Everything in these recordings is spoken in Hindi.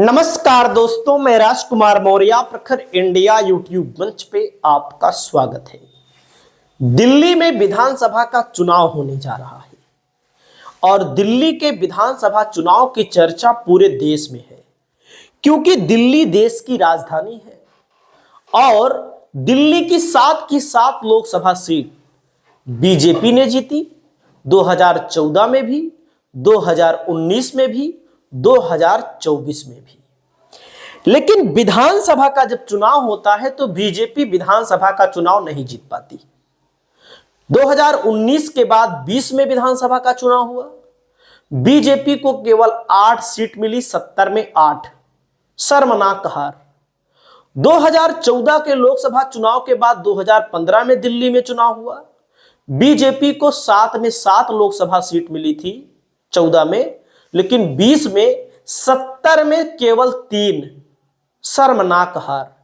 नमस्कार दोस्तों, मैं राजकुमार मौर्य प्रखर इंडिया यूट्यूब मंच पे आपका स्वागत है। दिल्ली में विधानसभा का चुनाव होने जा रहा है और दिल्ली के विधानसभा चुनाव की चर्चा पूरे देश में है, क्योंकि दिल्ली देश की राजधानी है और दिल्ली की सात लोकसभा सीट बीजेपी ने जीती। 2014 में भी, 2019 में भी, 2024 में भी। लेकिन विधानसभा का जब चुनाव होता है तो बीजेपी विधानसभा का चुनाव नहीं जीत पाती। 2019 के बाद 20 में विधानसभा का चुनाव हुआ, बीजेपी को केवल 8 सीट मिली, 70 में 8, शर्मनाक हार। 2014 के लोकसभा चुनाव के बाद 2015 में दिल्ली में चुनाव हुआ, बीजेपी को 7 में 7 लोकसभा सीट मिली थी 14 में, लेकिन 20 में 70 में केवल 3, शर्मनाक हार।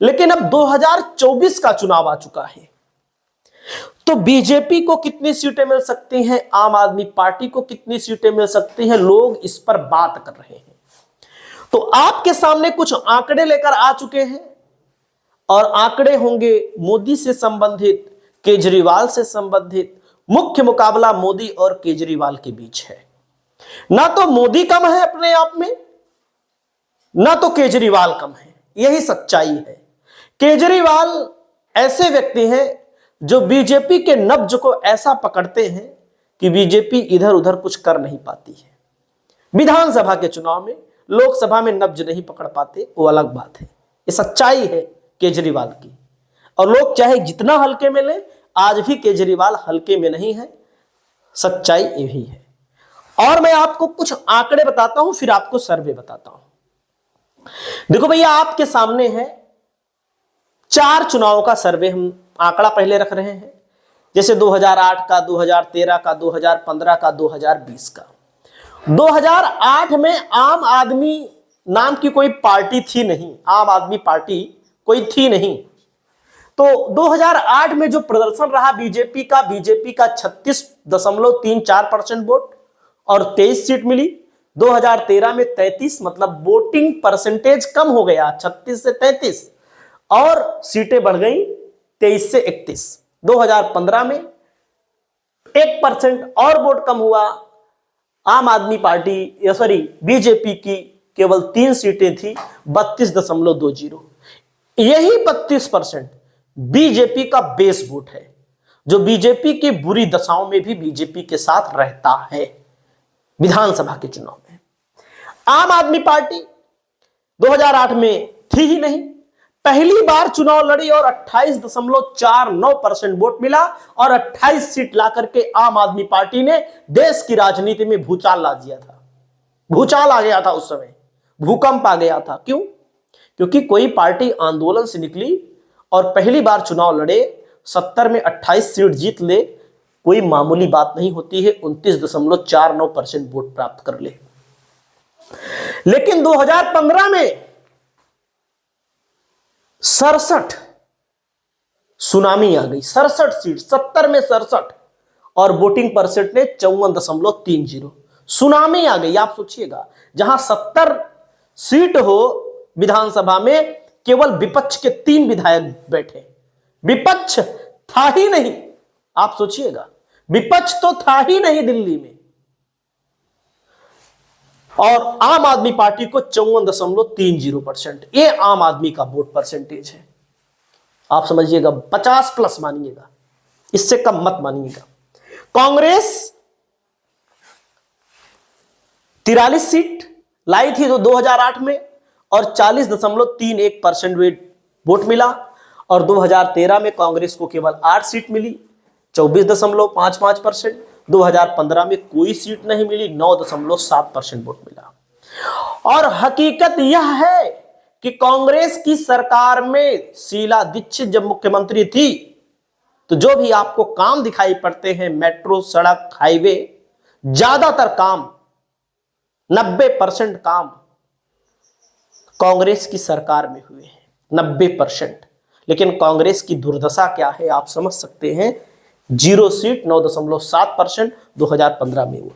लेकिन अब 2024 का चुनाव आ चुका है तो बीजेपी को कितनी सीटें मिल सकती हैं, आम आदमी पार्टी को कितनी सीटें मिल सकती हैं, लोग इस पर बात कर रहे हैं। तो आपके सामने कुछ आंकड़े लेकर आ चुके हैं और आंकड़े होंगे मोदी से संबंधित, केजरीवाल से संबंधित। मुख्य मुकाबला मोदी और केजरीवाल के बीच है। ना तो मोदी कम है अपने आप में, ना तो केजरीवाल कम है, यही सच्चाई है। केजरीवाल ऐसे व्यक्ति हैं जो बीजेपी के नब्ज को ऐसा पकड़ते हैं कि बीजेपी इधर उधर कुछ कर नहीं पाती है। विधानसभा के चुनाव में, लोकसभा में नब्ज नहीं पकड़ पाते, वो अलग बात है। ये सच्चाई है केजरीवाल की, और लोग चाहे जितना हल्के में लें, आज भी केजरीवाल हल्के में नहीं है। सच्चाई यही है। और मैं आपको कुछ आंकड़े बताता हूं, फिर आपको सर्वे बताता हूं। देखो भैया, आपके सामने है 4 चुनावों का सर्वे। हम आंकड़ा पहले रख रहे हैं, जैसे 2008 का, 2013 का, 2015 का, 2020 का। 2008 में आम आदमी नाम की कोई पार्टी थी नहीं, आम आदमी पार्टी कोई थी नहीं। तो 2008 में जो प्रदर्शन रहा बीजेपी का 36.34% वोट और 23 सीट मिली। 2013 में 33, मतलब वोटिंग परसेंटेज कम हो गया, 36 से 33, और सीटें बढ़ गई 23 से 31। 2015 में 1% और वोट कम हुआ। आम आदमी पार्टी बीजेपी की केवल 3 सीटें थी, 32.20। यही 32% बीजेपी का बेस वोट है, जो बीजेपी की बुरी दशाओं में भी बीजेपी के साथ रहता है। विधानसभा के चुनाव में आम आदमी पार्टी 2008 में थी ही नहीं, पहली बार चुनाव लड़ी और 28.49% वोट मिला और 28 सीट ला करके आम आदमी पार्टी ने देश की राजनीति में भूचाल ला दिया था। भूचाल आ गया था उस समय, भूकंप आ गया था। क्यों? क्योंकि कोई पार्टी आंदोलन से निकली और पहली बार चुनाव लड़े, 70 में 28 सीट जीत ले, कोई मामूली बात नहीं होती है। 29.49% वोट प्राप्त कर ले। लेकिन 2015 में 67 सुनामी आ गई, 67 सीट, 70 में 67, और वोटिंग परसेंटेज 54.30। सुनामी आ गई। आप सोचिएगा, जहां 70 सीट हो विधानसभा में, केवल विपक्ष के 3 विधायक बैठे। विपक्ष था ही नहीं। आप सोचिएगा, विपक्ष तो था ही नहीं दिल्ली में, और आम आदमी पार्टी को 54.30%। ये आम आदमी का वोट परसेंटेज है। आप समझिएगा, 50+ मानिएगा, इससे कम मत मानिएगा। कांग्रेस 43 सीट लाई थी तो 2008 में, और 40.31% वोट मिला। और 2013 में कांग्रेस को केवल 8 सीट मिली, 24.55%। 2015 में कोई सीट नहीं मिली, 9.7% वोट मिला। और हकीकत यह है कि कांग्रेस की सरकार में शीला दीक्षित जब मुख्यमंत्री थी, तो जो भी आपको काम दिखाई पड़ते हैं, मेट्रो, सड़क, हाईवे, ज्यादातर काम, 90% काम कांग्रेस की सरकार में हुए हैं, 90%। लेकिन कांग्रेस की दुर्दशा क्या है आप समझ सकते हैं। 0 सीट, 9.7% 2015 में हुआ।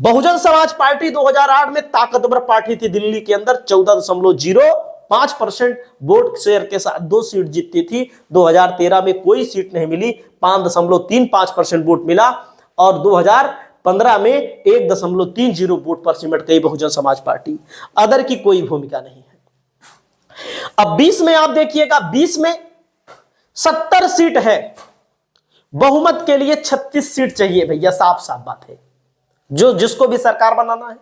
बहुजन समाज पार्टी 2008 में ताकतवर पार्टी थी, दिल्ली के अंदर 14.05% वोट शेयर के साथ 2 सीट जीतती थी। 2013 में कोई सीट नहीं मिली, 5.35% वोट मिला और 2015 में 1.30 वोट पर सिमट गई बहुजन समाज पार्टी। अदर की कोई भूमिका नहीं है। अब 20 में आप देखिएगा, 20 में 70 सीट है, बहुमत के लिए 36 सीट चाहिए भैया, साफ साफ बात है, जो जिसको भी सरकार बनाना है।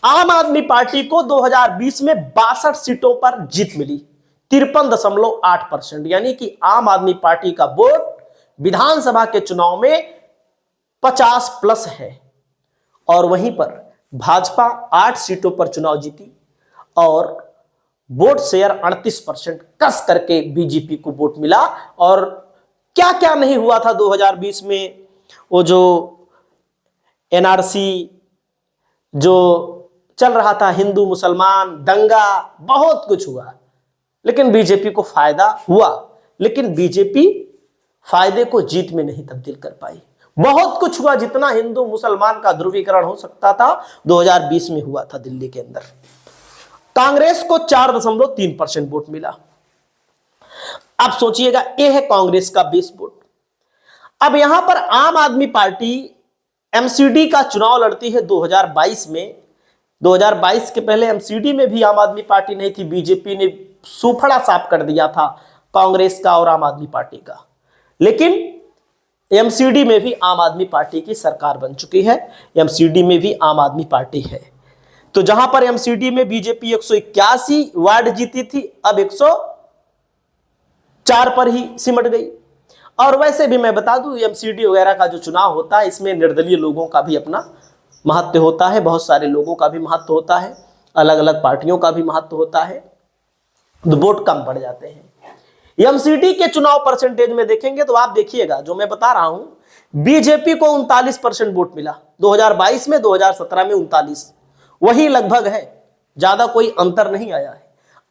आम आदमी पार्टी को 2020 में 62 सीटों पर जीत मिली, 53.8%, यानी कि आम आदमी पार्टी का वोट विधानसभा के चुनाव में 50+ है। और वहीं पर भाजपा 8 सीटों पर चुनाव जीती और वोट शेयर 38% कस करके बीजेपी को वोट मिला। और क्या क्या नहीं हुआ था 2020 में, वो जो एनआरसी जो चल रहा था, हिंदू मुसलमान दंगा, बहुत कुछ हुआ, लेकिन बीजेपी को फायदा हुआ। लेकिन बीजेपी फायदे को जीत में नहीं तब्दील कर पाई। बहुत कुछ हुआ, जितना हिंदू मुसलमान का ध्रुवीकरण हो सकता था 2020 में हुआ था दिल्ली के अंदर। कांग्रेस को 4.3% वोट मिला। अब सोचिएगा, यह है कांग्रेस का बेस वोट। अब यहां पर आम आदमी पार्टी एमसीडी का चुनाव लड़ती है 2022 में। 2022 के पहले एमसीडी में भी आम आदमी पार्टी नहीं थी, बीजेपी ने सूफड़ा साफ कर दिया था कांग्रेस का और आम आदमी पार्टी का। लेकिन एमसीडी में भी आम आदमी पार्टी की सरकार बन चुकी है, एमसीडी में भी आम आदमी पार्टी है। तो जहां पर एमसीडी में बीजेपी 181 वार्ड जीती थी, अब 104 पर ही सिमट गई। और वैसे भी मैं बता दूं, एमसीडी वगैरह का जो चुनाव होता है, इसमें निर्दलीय लोगों का भी अपना महत्व होता है, बहुत सारे लोगों का भी महत्व होता है, अलग अलग पार्टियों का भी महत्व होता है, तो वोट कम पड़ जाते हैं। एमसीडी के चुनाव परसेंटेज में देखेंगे तो आप देखिएगा, जो मैं बता रहा हूं, बीजेपी को 39% वोट मिला 2022 में, 2017 में 39, वही लगभग है, ज्यादा कोई अंतर नहीं आया है।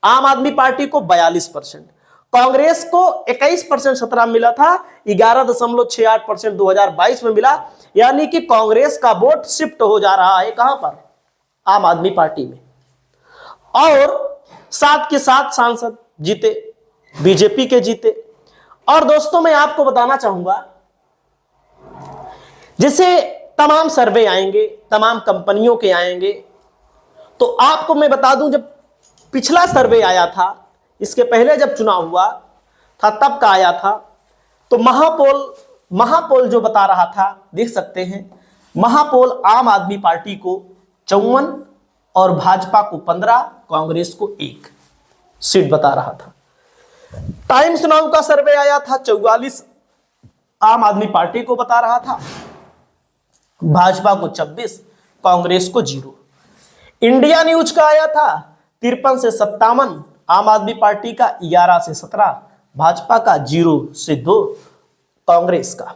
आम आदमी पार्टी को 42%, कांग्रेस को 21% 17 मिला था, 11.68% 2022 में मिला। यानी कि कांग्रेस का वोट शिफ्ट हो जा रहा है कहां पर, आम आदमी पार्टी में। और साथ के साथ सांसद जीते, बीजेपी के जीते। और दोस्तों मैं आपको बताना चाहूंगा, जैसे तमाम सर्वे आएंगे, तमाम कंपनियों के आएंगे, तो आपको मैं बता दूं, जब पिछला सर्वे आया था, इसके पहले जब चुनाव हुआ था तब का आया था, तो महापोल जो बता रहा था, देख सकते हैं, महापोल आम आदमी पार्टी को 54 और भाजपा को 15, कांग्रेस को 1 सीट बता रहा था। टाइम्स नाउ का सर्वे आया था, 44 आम आदमी पार्टी को बता रहा था, भाजपा को 26, कांग्रेस को 0। इंडिया न्यूज का आया था 53 से 57, आम आदमी पार्टी का 11 से 17, भाजपा का 0 से 2, कांग्रेस का।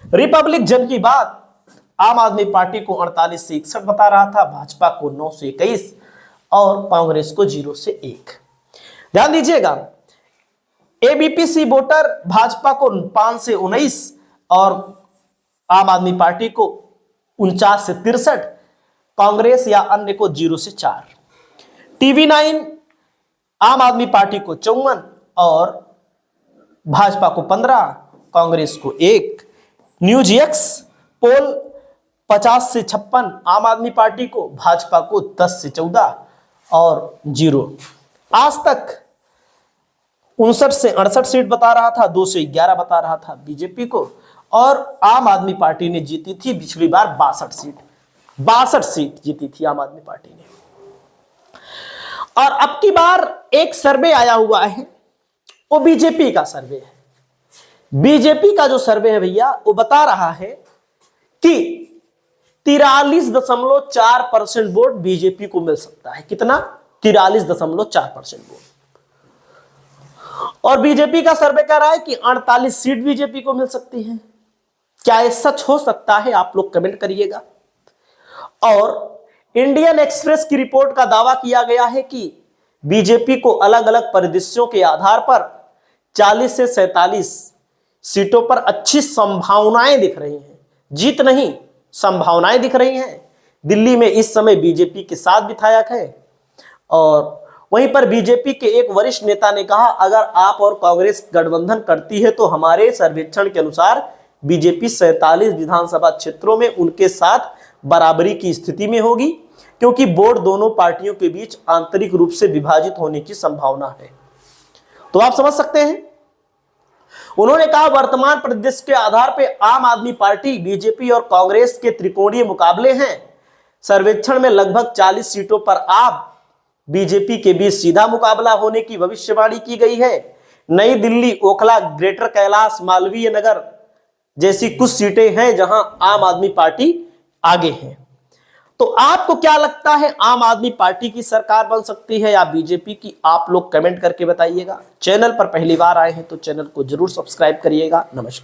रिपब्लिक जन की बात आम आदमी पार्टी को 48 से 61 बता रहा था, भाजपा को 9 से 21 और कांग्रेस को 0 से 1। ध्यान दीजिएगा, एबीपीसी वोटर भाजपा को 5 से 19 और आम आदमी पार्टी को 49 से 63, कांग्रेस या अन्य को 0 से 4। TV9 आम आदमी पार्टी को 54 और भाजपा को 15, कांग्रेस को 1। न्यूज एक्स पोल 50 से 56 आम आदमी पार्टी को, भाजपा को 10 से 14 और 0। आज तक 59 से 68 सीट बता रहा था, 2 से 11 बता रहा था बीजेपी को, और आम आदमी पार्टी ने जीती थी पिछली बार 62 सीट जीती थी आम आदमी पार्टी ने। और अब की बार एक सर्वे आया हुआ है, वो बीजेपी का सर्वे है। बीजेपी का जो सर्वे है भैया, वो बता रहा है कि 43.4% वोट बीजेपी को मिल सकता है। कितना? 43.4% वोट। और बीजेपी का सर्वे कह रहा है कि 48 सीट बीजेपी को मिल सकती है। क्या ये सच हो सकता है? आप लोग कमेंट करिएगा। और इंडियन एक्सप्रेस की रिपोर्ट का दावा किया गया है कि बीजेपी को अलग अलग परिदृश्यों के आधार पर 40 से 47 सीटों पर अच्छी संभावनाएं दिख रही हैं। जीत नहीं, संभावनाएं दिख रही हैं। दिल्ली में इस समय बीजेपी के 7 विधायक हैं। और वहीं पर बीजेपी के एक वरिष्ठ नेता ने कहा, अगर आप और कांग्रेस गठबंधन करती है तो हमारे सर्वेक्षण के अनुसार बीजेपी 47 विधानसभा क्षेत्रों में उनके साथ बराबरी की स्थिति में होगी, क्योंकि बोर्ड दोनों पार्टियों के बीच आंतरिक रूप से विभाजित होने की संभावना है। तो आप समझ सकते हैं, उन्होंने कहा वर्तमान परिदृश्य के आधार पर आम आदमी पार्टी, बीजेपी और कांग्रेस के त्रिकोणीय मुकाबले हैं। सर्वेक्षण में लगभग 40 सीटों पर आप बीजेपी के बीच सीधा मुकाबला होने की भविष्यवाणी की गई है। नई दिल्ली, ओखला, ग्रेटर कैलाश, मालवीय नगर जैसी कुछ सीटें हैं जहां आम आदमी पार्टी आगे है। तो आपको क्या लगता है, आम आदमी पार्टी की सरकार बन सकती है या बीजेपी की? आप लोग कमेंट करके बताइएगा। चैनल पर पहली बार आए हैं तो चैनल को जरूर सब्सक्राइब करिएगा। नमस्कार।